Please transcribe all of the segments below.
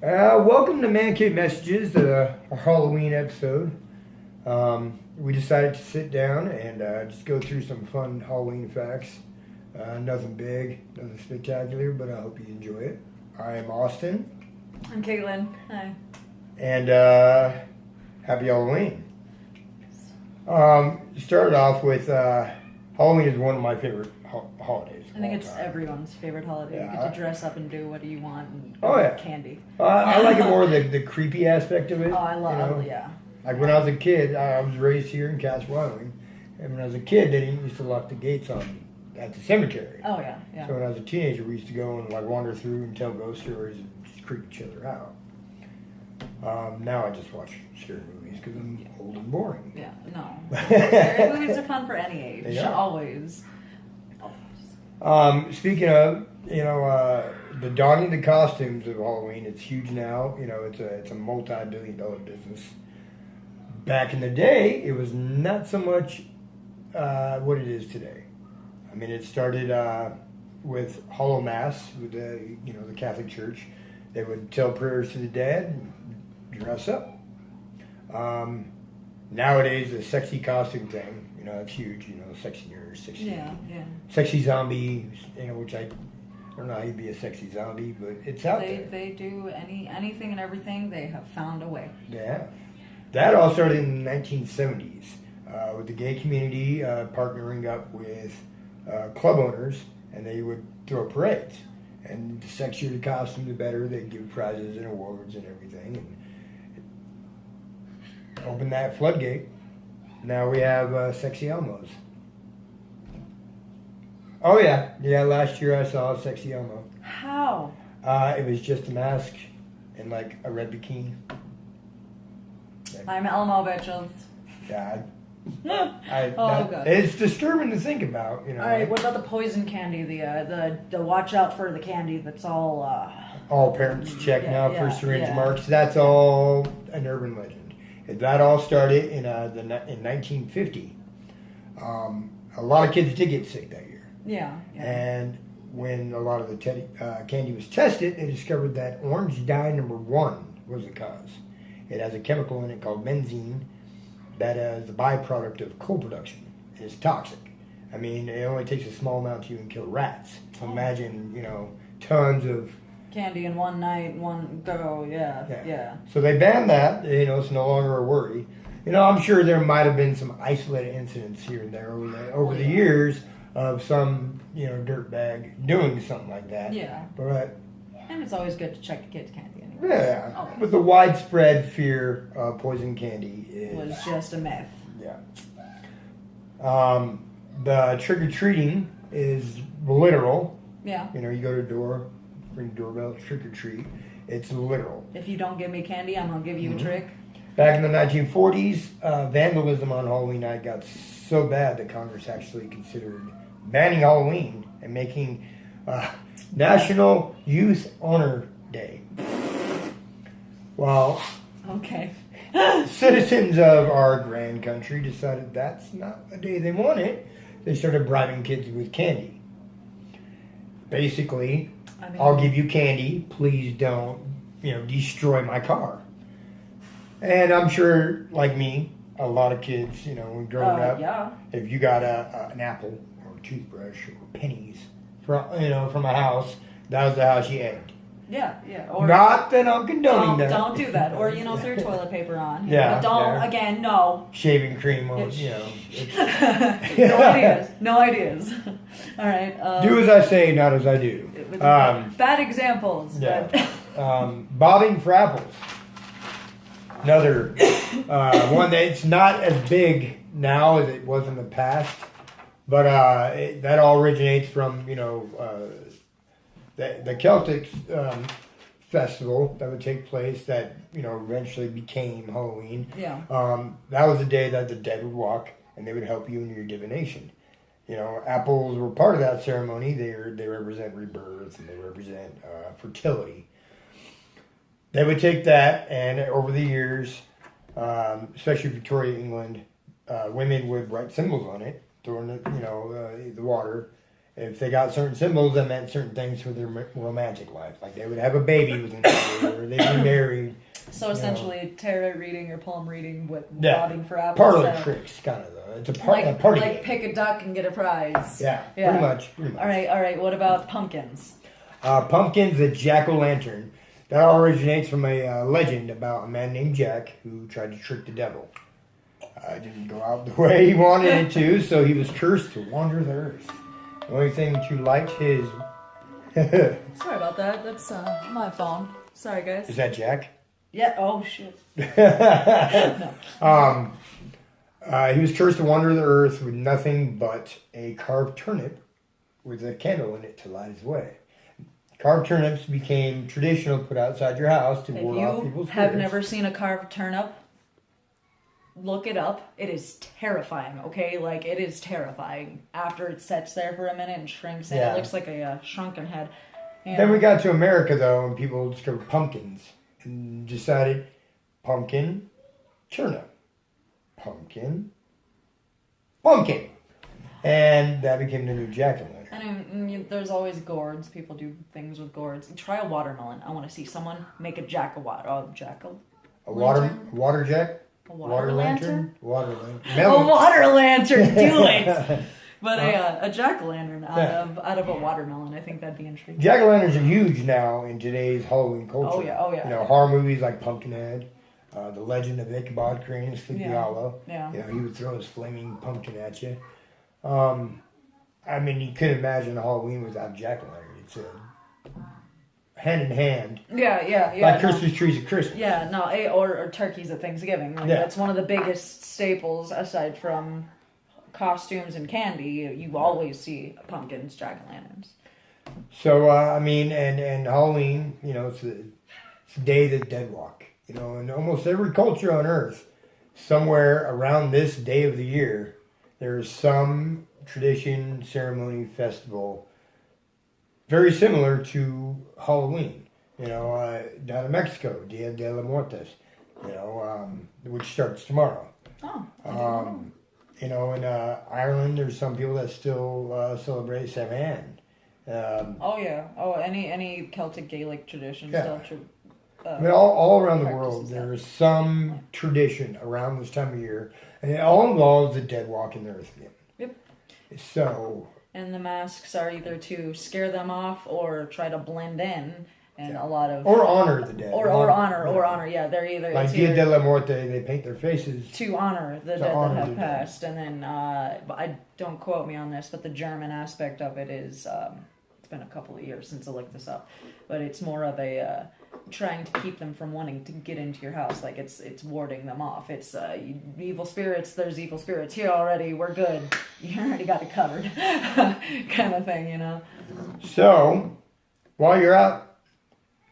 Welcome to Man Cave Messages, our Halloween episode. We decided to sit down and just go through some fun Halloween facts. Nothing big, nothing spectacular, but I hope you enjoy it. I am Austin. I'm Caitlin. Hi. And happy Halloween. Started off with Halloween is one of my favorite holidays. I think it's everyone's favorite holiday. Yeah. You get to dress up and do what you want and yeah. candy. I like it more the creepy aspect of it. Oh, I love yeah. Like when I was a kid, I was raised here in Cass, Wyoming, and when I was a kid, they didn't used to lock the gates at the cemetery. Oh yeah, yeah. So when I was a teenager, we used to go and wander through and tell ghost stories and just creep each other out. Now I just watch scary movies because I'm old and boring. Yeah, no. Scary movies are fun for any age. They are. Always. Speaking of, the donning the costumes of Halloween, it's huge now. It's a multi-billion-dollar business. Back in the day, it was not so much what it is today. I mean, it started with Hollow Mass with the Catholic Church. They would tell prayers to the dead and dress up. Nowadays, the sexy costume thing, it's huge. Sexy nurse, sexy, sexy zombie. Which I don't know how you'd be a sexy zombie, but it's out there. They do anything and everything. They have found a way. Yeah, that all started in the 1970s with the gay community partnering up with club owners, and they would throw parades. And the sexier the costume, the better. They'd give prizes and awards and everything. And open that floodgate. Now we have Sexy Elmos. Oh, yeah. Yeah, last year I saw Sexy Elmo. How? It was just a mask and, a red bikini. I'm Elmo, bitches. Yeah. God. It's disturbing to think about, All right, what about the poison candy? The watch out for the candy that's all... all parents check now for syringe yeah. marks. That's all an urban legend. That all started in 1950. A lot of kids did get sick that year. Yeah. And when a lot of the candy was tested, they discovered that orange dye number 1 was the cause. It has a chemical in it called benzene that is the byproduct of coal production. It's toxic. I mean, it only takes a small amount to even kill rats. So imagine, tons of candy in one night, one go, yeah. So they banned that. It's no longer a worry. I'm sure there might have been some isolated incidents here and there over the years of some, dirtbag doing something like that. Yeah. But and it's always good to check the kids' candy anyway. yeah, always. But the widespread fear of poison candy was just a myth. Yeah. The trick or treating is literal. Yeah. You go to the door, ring the doorbell, trick or treat. It's literal. If you don't give me candy, I'm gonna give you a trick. Back in the 1940s, vandalism on Halloween night got so bad that Congress actually considered banning Halloween and making National Youth Honor Day. Well, okay. Citizens of our grand country decided that's not a day they wanted. They started bribing kids with candy. Basically, I'll give you candy. Please don't, destroy my car. And I'm sure, like me, a lot of kids, when growing up, if you got an apple or a toothbrush or pennies from a house, that was the house you egged. Yeah. Or not that I'm condoning that. Don't do that. Or, throw toilet paper on. Yeah. But don't, again, no. Shaving cream on, No ideas. All right. Do as I say, not as I do. Bad examples. Yeah. Bobbing for apples. Another one that's not as big now as it was in the past. But that all originates from, the Celtic festival that would take place that, eventually became Halloween. Yeah. That was the day that the dead would walk and they would help you in your divination. Apples were part of that ceremony. They represent rebirth and they represent fertility. They would take that and over the years, especially Victoria, England, women would write symbols on it, throw in the water, If they got certain symbols, that meant certain things for their romantic life. Like they would have a baby within a year, or they'd be married. So essentially, tarot reading or palm reading with Yeah. nodding for apples. Part of the tricks, kind of though. It's a party like game. pick a duck and get a prize. Yeah, Yeah. pretty much. All right. What about pumpkins? Pumpkin's the jack-o'-lantern. That all originates from a legend about a man named Jack who tried to trick the devil. It didn't go out the way he wanted it to, so he was cursed to wander the earth. The only thing to light his... Sorry about that. That's my phone. Sorry, guys. Is that Jack? Yeah. Oh shit. He was cursed to wander the earth with nothing but a carved turnip with a candle in it to light his way. Carved turnips became traditional put outside your house to ward off If you people's have spirits. never seen a carved turnip, look it up. It is terrifying, okay? Like, it is terrifying. After it sits there for a minute and shrinks in, Yeah. it looks like a shrunken head. You Then know. we got to America, though, and people discovered pumpkins and decided pumpkin, turnip, pumpkin, pumpkin. And that became the new jack-o'-lantern. There's always gourds. People do things with gourds. Try a watermelon. I want to see someone make a jack-o'. A water jack? A water lantern? Water lantern. A Melon. water lantern, do it! But a jack-o'-lantern out of a watermelon, I think that'd be intriguing. Jack-o'-lanterns are huge now in today's Halloween culture. Oh, yeah. You know, horror movies like Pumpkinhead, The Legend of Ichabod Crane and Sleepy Hollow. Yeah. You know, he would throw his flaming pumpkin at you. I mean, you couldn't imagine Halloween without jack-o'-lantern. It's hand in hand. Yeah. Like Christmas trees at Christmas. Yeah, no, or turkeys at Thanksgiving. Like, Yeah. That's one of the biggest staples, aside from costumes and candy. You always see pumpkins, jack-o'-lanterns. So, I mean, and Halloween, you know, it's the day of the dead walk. You know, in almost every culture on Earth, somewhere around this day of the year, there's some tradition, ceremony, festival, very similar to Halloween. You know, down in Mexico, Dia de los Muertos, you know, which starts tomorrow. Oh. You know, in Ireland, there's some people that still celebrate Samhain. Oh yeah. Oh, any Celtic Gaelic tradition Yeah. still. I mean, all around the practices world, that. there is some tradition around this time of year, and it all involves the dead walking the earth again. Yep. So, And the masks are either to scare them off or try to blend in, and a lot of or honor the dead. or honor. Yeah, they're either Like it's Dia either de la Muerte, they paint their faces. to honor the To dead honor that the have dead. passed, and then I don't quote me on this, but the German aspect of it is it's been a couple of years since I looked this up, but it's more of a trying to keep them from wanting to get into your house. Like it's warding them off. It's evil spirits. There's evil spirits here already. We're good. You already got it covered, kind of thing, you know. So, while you're out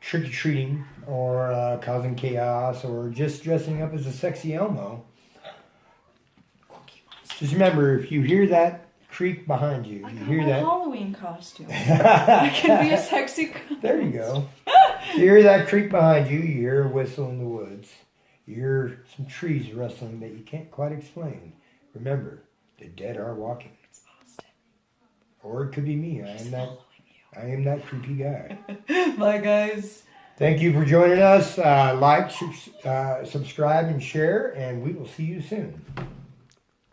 trick-or-treating or causing chaos or just dressing up as a sexy Elmo, just remember, if you hear that creak behind you, you hear that. Halloween costume. I can be a sexy. There you go. You hear that creak behind you, you hear a whistle in the woods. You hear some trees rustling that you can't quite explain. Remember, the dead are walking. It's Austin. Or it could be me. I am that creepy guy. Bye, guys. Thank you for joining us. Like, subscribe, and share, and we will see you soon.